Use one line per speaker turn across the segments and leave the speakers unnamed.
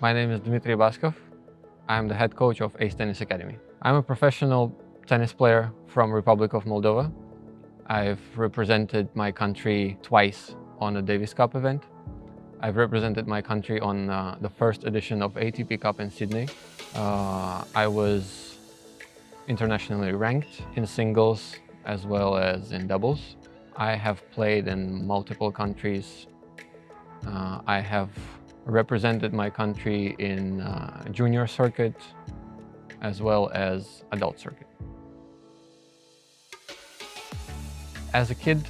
My name is Dmitri. I'm the head coach of Ace Tennis Academy. I'm a professional tennis player from Republic of Moldova. I've represented my country twice on a Davis Cup event. I've represented my country on the first edition of ATP Cup in Sydney. I was internationally ranked in singles as well as in doubles. I have played in multiple countries. I have represented my country in junior circuit as well as adult circuit. As a kid,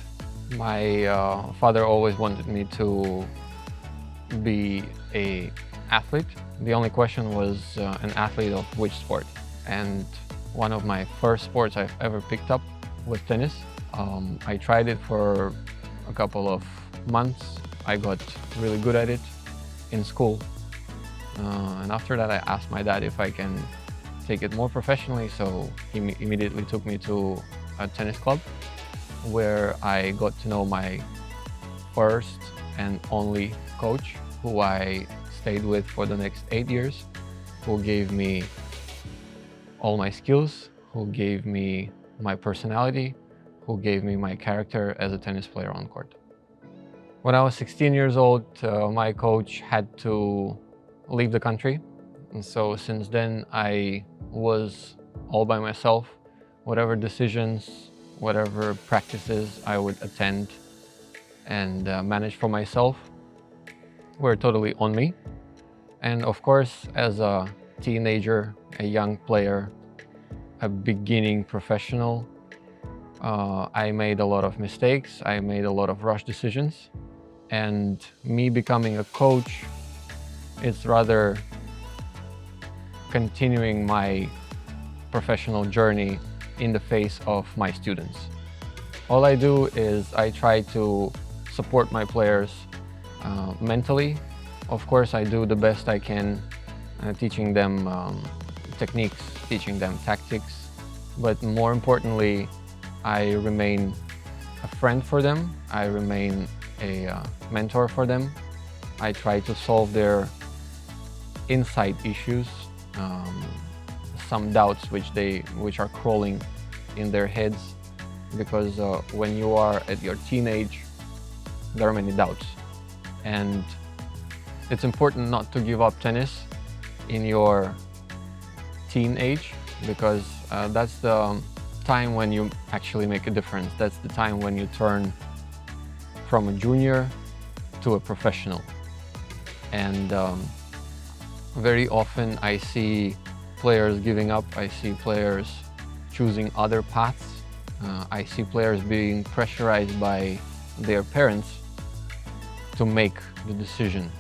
my father always wanted me to be an athlete. The only question was an athlete of which sport. And one of my first sports I've ever picked up was tennis. I tried it for a couple of months. I got really good at it in school. And after that, I asked my dad if I can take it more professionally, so he immediately took me to a tennis club where I got to know my first and only coach, who I stayed with for the next 8 years, who gave me all my skills, who gave me my personality, who gave me my character as a tennis player on court. When I was 16 years old, my coach had to leave the country. And so since then, I was all by myself. Whatever decisions, whatever practices I would attend and manage for myself were totally on me. And of course, as a teenager, a young player, a beginning professional, I made a lot of mistakes. I made a lot of rush decisions. And me becoming a coach, it's rather continuing my professional journey in the face of my students. All I do is I try to support my players mentally. Of course, I do the best I can, teaching them techniques, teaching them tactics, but more importantly, I remain a friend for them. I remain a mentor for them. I try to solve their inside issues, some doubts which are crawling in their heads, because when you are at your teenage, there are many doubts, and it's important not to give up tennis in your teenage, because that's the time when you actually make a difference. That's the time when you turn from a junior to a professional. And very often I see players giving up. I see players choosing other paths. I see players being pressurized by their parents to make the decision.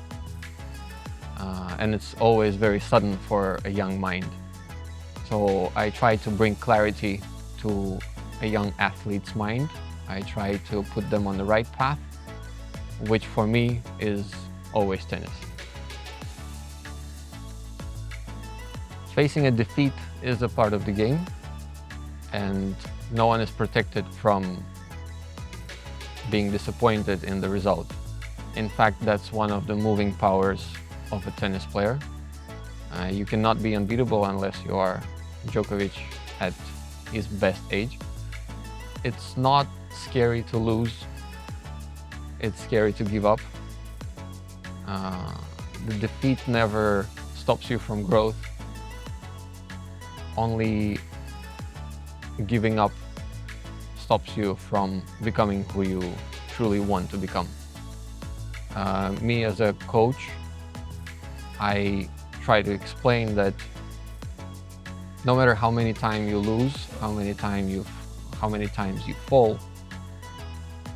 And it's always very sudden for a young mind. So I try to bring clarity to a young athlete's mind. I try to put them on the right path, which for me is always tennis. Facing a defeat is a part of the game, and no one is protected from being disappointed in the result. In fact, that's one of the moving powers of a tennis player. You cannot be unbeatable unless you are Djokovic at his best age. It's not scary to lose. It's scary to give up. The defeat never stops you from growth. Only giving up stops you from becoming who you truly want to become. Me as a coach, I try to explain that no matter how many times you lose, how many times you fall,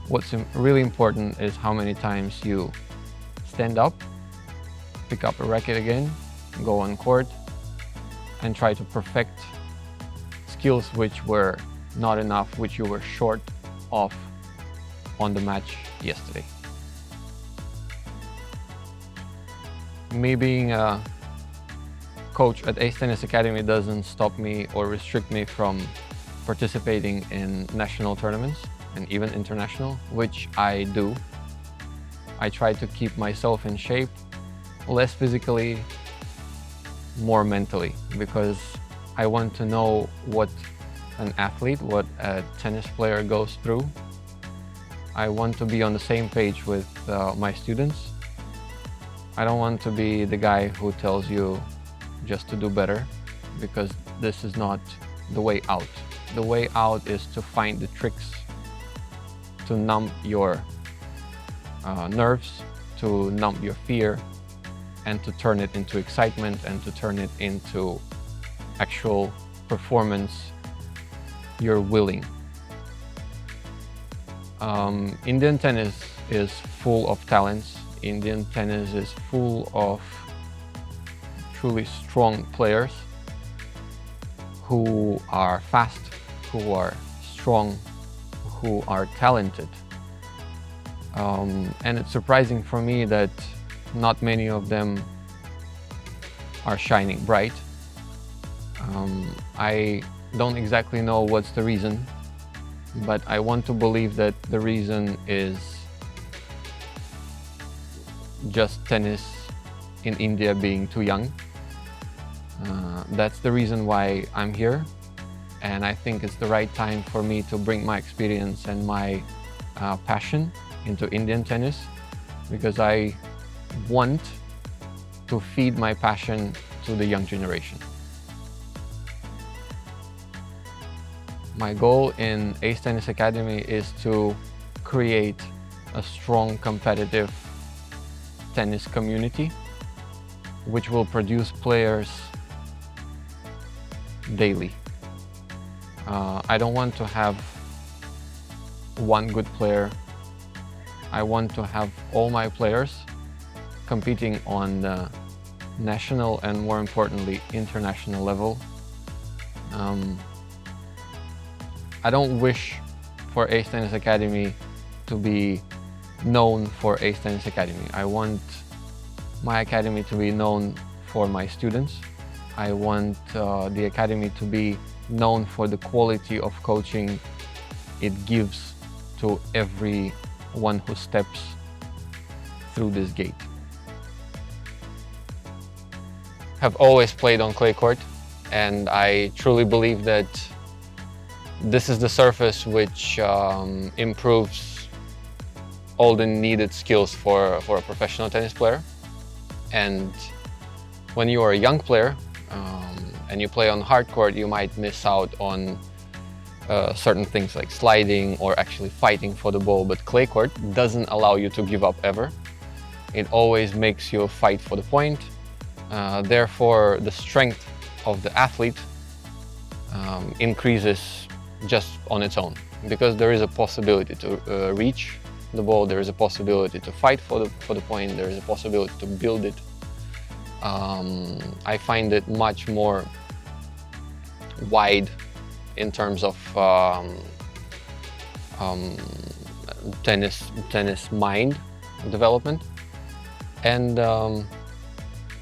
what's really important is how many times you stand up, pick up a racket again, go on court, and try to perfect skills which were not enough, which you were short of on the match yesterday. Me being a coach at Ace Tennis Academy doesn't stop me or restrict me from participating in national tournaments and even international, which I do. I try to keep myself in shape, less physically, more mentally, because I want to know what an athlete, what a tennis player goes through. I want to be on the same page with my students. I don't want to be the guy who tells you just to do better, because this is not the way out. The way out is to find the tricks to numb your nerves, to numb your fear, and to turn it into excitement, and to turn it into actual performance you're willing. Indian tennis is full of talents. Indian tennis is full of truly strong players who are fast, who are strong, who are talented. And it's surprising for me that not many of them are shining bright. I don't exactly know what's the reason, but I want to believe that the reason is just tennis in India being too young. That's the reason why I'm here, and I think it's the right time for me to bring my experience and my passion into Indian tennis, because I want to feed my passion to the young generation. My goal in Ace Tennis Academy is to create a strong competitive tennis community which will produce players daily. I don't want to have one good player. I want to have all my players competing on the national and, more importantly, international level. I don't wish for Ace Tennis Academy to be known for Ace Tennis Academy. I want my academy to be known for my students. I want the academy to be known for the quality of coaching it gives to everyone who steps through this gate. I've always played on clay court, and I truly believe that this is the surface which improves all the needed skills for a professional tennis player. And when you are a young player and you play on hard court, you might miss out on certain things like sliding or actually fighting for the ball, but clay court doesn't allow you to give up ever. It always makes you fight for the point. Therefore, the strength of the athlete increases just on its own, because there is a possibility to reach the ball, there is a possibility to fight for the point, there is a possibility to build it. I find it much more wide in terms of tennis mind development, and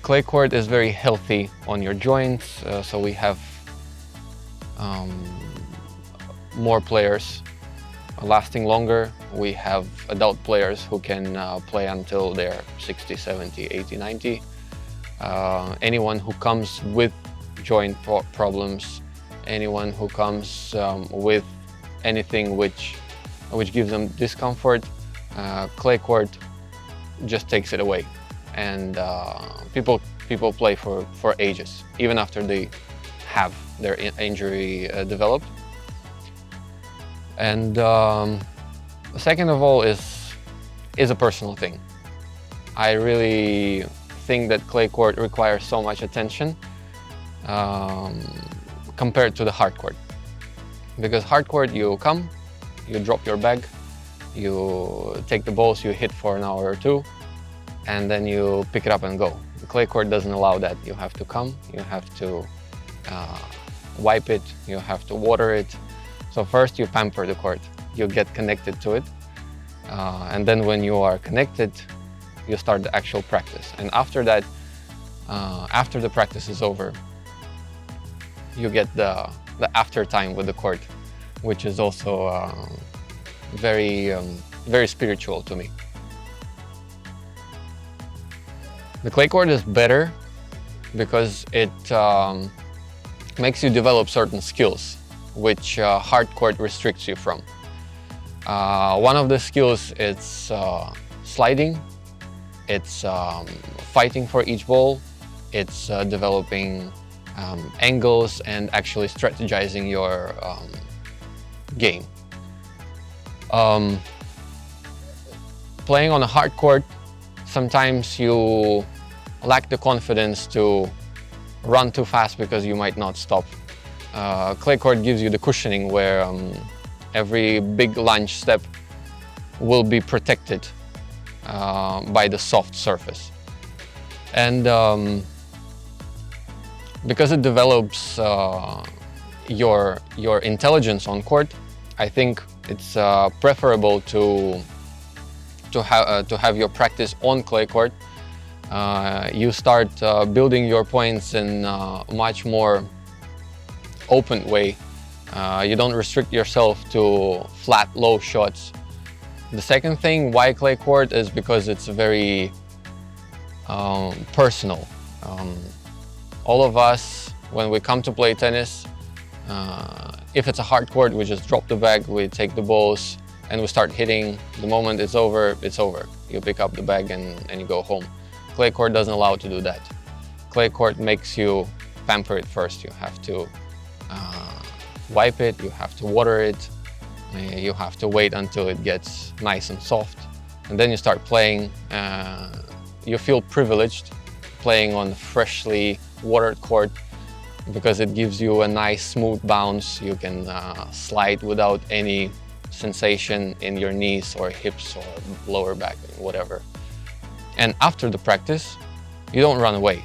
clay court is very healthy on your joints, so we have more players lasting longer. We have adult players who can play until they're 60, 70, 80, 90. Anyone who comes with joint problems, anyone who comes with anything which gives them discomfort, clay court just takes it away. And people play for ages, even after they have their injury developed. And second of all is a personal thing. I really think that clay court requires so much attention compared to the hard court. Because hard court, you come, you drop your bag, you take the balls, you hit for an hour or two, and then you pick it up and go. The clay court doesn't allow that. You have to come, you have to wipe it, you have to water it. So first you pamper the court, you get connected to it, and then when you are connected, you start the actual practice. And after that, after the practice is over, you get the after time with the court, which is also very spiritual to me. The clay court is better because it makes you develop certain skills which hard court restricts you from. One of the skills is sliding, it's fighting for each ball, it's developing angles and actually strategizing your game. Playing on a hard court, sometimes you lack the confidence to run too fast because you might not stop. Clay court gives you the cushioning where every big lunge step will be protected by the soft surface. And because it develops your intelligence on court, I think it's preferable to have your practice on clay court. You start building your points in a much more open way. You don't restrict yourself to flat, low shots. The second thing, why clay court, is because it's very personal. All of us, when we come to play tennis, if it's a hard court, we just drop the bag, we take the balls, and we start hitting. The moment it's over, it's over. You pick up the bag and you go home. Clay court doesn't allow to do that. Clay court makes you pamper it first. You have to wipe it, you have to water it, you have to wait until it gets nice and soft, and then you start playing. You feel privileged playing on freshly watered court because it gives you a nice smooth bounce. You can slide without any sensation in your knees or hips or lower back, whatever. And after the practice, you don't run away.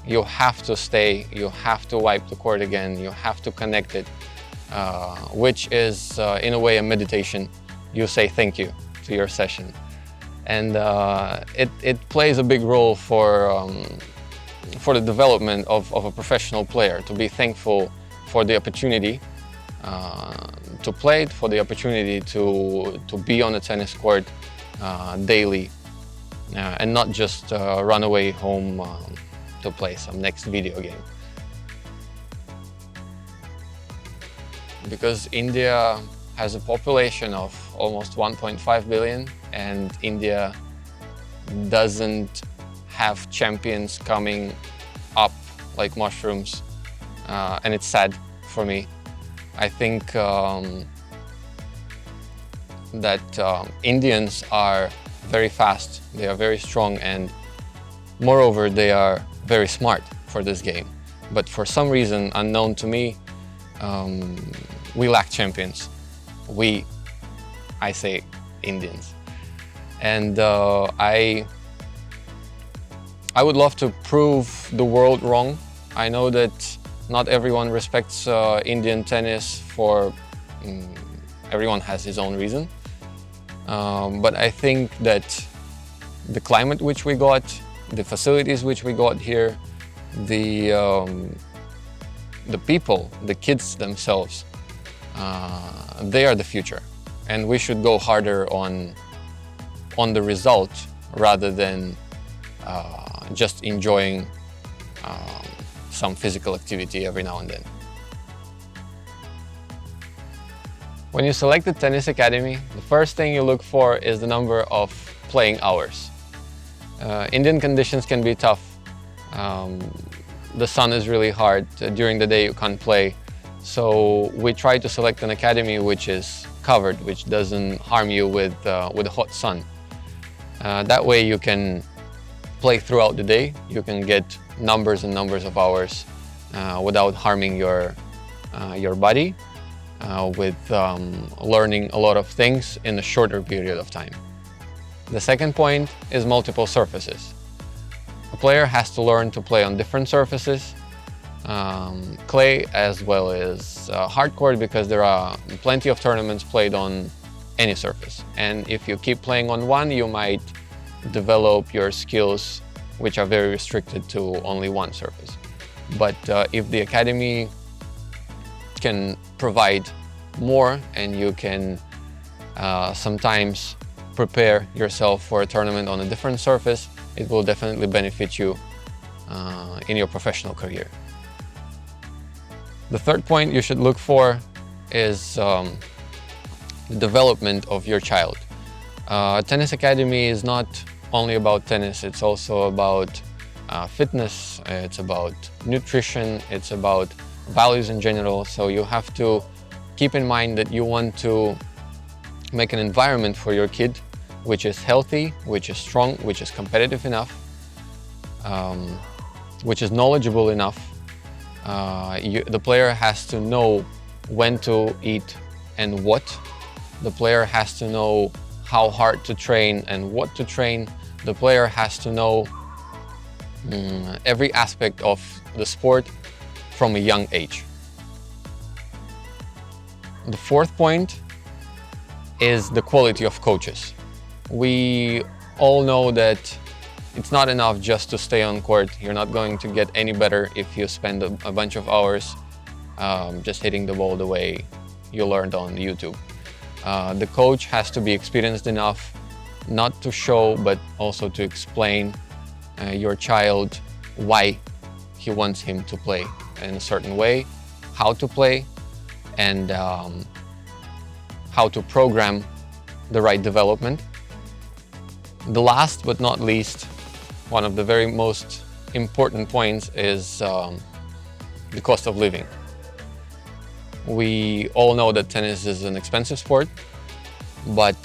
You have to stay, you have to wipe the court again, you have to connect it, which is in a way a meditation. You say thank you to your session. And it plays a big role for the development of a professional player, to be thankful for the opportunity to play it, for the opportunity to be on a tennis court daily, and not just run away home to play some next video game. Because India has a population of almost 1.5 billion, and India doesn't have champions coming up like mushrooms, and it's sad for me. I think that Indians are very fast, they are very strong, and moreover they are very smart for this game. But for some reason unknown to me, we lack champions. I say Indians. And I would love to prove the world wrong. I know that not everyone respects Indian tennis for, everyone has his own reason. But I think that the climate which we got, the facilities which we got here, the people, the kids themselves, they are the future. And we should go harder on the result rather than just enjoying some physical activity every now and then. When you select the tennis academy, the first thing you look for is the number of playing hours. Indian conditions can be tough. The sun is really hard. During the day you can't play. So we try to select an academy which is covered, which doesn't harm you with the hot sun. That way you can play throughout the day. You can get numbers and numbers of hours without harming your body, with learning a lot of things in a shorter period of time. The second point is multiple surfaces. A player has to learn to play on different surfaces, clay as well as hard court, because there are plenty of tournaments played on any surface. And if you keep playing on one, you might develop your skills which are very restricted to only one surface. But if the academy can provide more and you can sometimes prepare yourself for a tournament on a different surface, it will definitely benefit you in your professional career. The third point you should look for is the development of your child. Tennis Academy is not only about tennis, it's also about fitness, it's about nutrition, it's about values in general. So you have to keep in mind that you want to make an environment for your kid which is healthy, which is strong, which is competitive enough, which is knowledgeable enough. The player has to know when to eat and what. The player has to know how hard to train and what to train. The player has to know every aspect of the sport from a young age. The fourth point is the quality of coaches. We all know that it's not enough just to stay on court. You're not going to get any better if you spend a bunch of hours just hitting the ball the way you learned on YouTube. The coach has to be experienced enough not to show, but also to explain your child why he wants him to play in a certain way, how to play, and how to program the right development. The last but not least, one of the very most important points is the cost of living. We all know that tennis is an expensive sport, but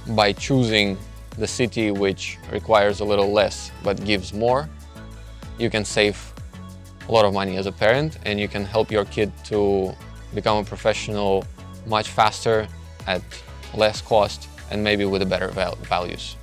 by choosing the city which requires a little less but gives more, you can save a lot of money as a parent, and you can help your kid to become a professional much faster, at less cost, and maybe with better values.